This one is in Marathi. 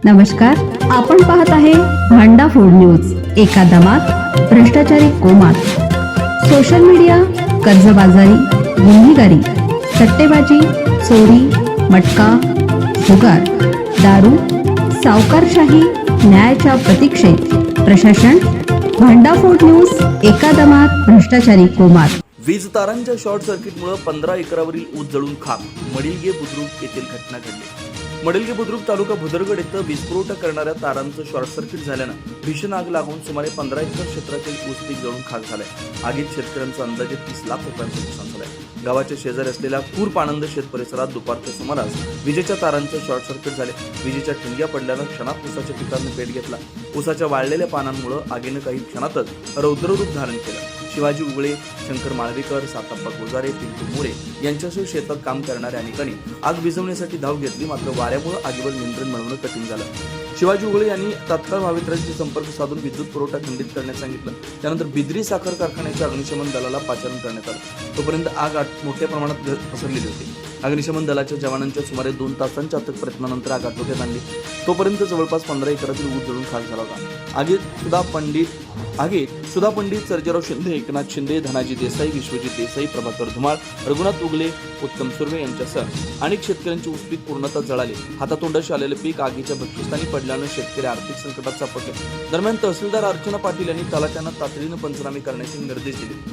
नमस्कार, आपण पाहत आहे भांडा फूड न्यूज. एका दमात भ्रष्टाचारी कोमात. सोशल मीडिया, कर्जबाजारी, गुन्हेगारी, सट्टेबाजी, चोरी, मटका, जुगार, दारू, सावकारशाही, न्यायाच्या प्रतीक्षेत प्रशासन. भांडा फूड न्यूज. एका दमात भ्रष्टाचारी कोमात. वीज तारांच्या शॉर्ट सर्किटमुळे 15 एकरावरील ऊस जळून खाक. मडिलगे बुद्रुक येथील घटना घडली. मडिलगे बुद्रुक तालुका भुदरगड येथे वीज पुरवठा करणाऱ्या तारांचं शॉर्ट सर्किट झाल्यानं भीषण आग लागून सुमारे 15 एकर क्षेत्रातील ऊस पीक जळून खाक झालंय. आगीत शेतकऱ्यांचं अंदाजे 30 लाख रुपयांचं नुकसान झालंय. गावाच्या शेजारी असलेल्या कूर पाणंद शेत परिसरात दुपारच्या सुमारास विजेच्या तारांचे शॉर्ट सर्किट झाले. विजेच्या ठिणग्या पडल्यानं क्षणात ऊसाच्या पिकांनी पेट घेतला. ऊसाच्या वाळलेल्या पानांमुळे आगीनं काही क्षणातच रौद्ररूप धारण केलं. शिवाजी उगळे, शंकर माळवेकर, साताप्पा गोजारे, पिंटू मोरे यांच्यासह शेतात काम करणाऱ्या अनेकांनी आग विझवण्यासाठी धाव घेतली. मात्र वाऱ्यामुळे आगीवर नियंत्रण मिळवणं कठीण झालं. शिवाजी उगळे यांनी तात्काळ महावितरणशी संपर्क साधून विद्युत पुरवठा खंडित करण्यास सांगितलं. त्यानंतर बिद्री साखर कारखान्याच्या अग्निशमन दलाला पाचारण करण्यात आलं. तोपर्यंत आग मोठ्या प्रमाणात पसरलेली होती. अग्निशमन दलाच्या जवानांच्या सुमारे 2 तासांच्या अथक प्रयत्नानंतर आग आटोक्यात आणली. तोपर्यंत जवळपास 15 एकरातील ऊस जळून खाक झाला होता. आगीत सुधा पंडित, सर्जेराव शिंदे, एकनाथ शिंदे, धनाजी देसाई, विश्वजित देसाई, प्रभाकर धुमाळ, रघुनाथ उगले, उत्तम सुर्वे यांच्यासह अनेक शेतकऱ्यांचे ऊस पीक पूर्णतः जळाले. हातातोंडाशी आलेले पीक आगीच्या भक्षस्थानी पडल्यानं शेतकरी आर्थिक संकटात सापडले. दरम्यान तहसीलदार अर्चना पाटील यांनी तलाठ्यांना तातडीनं पंचनामे करण्याचे निर्देश दिले.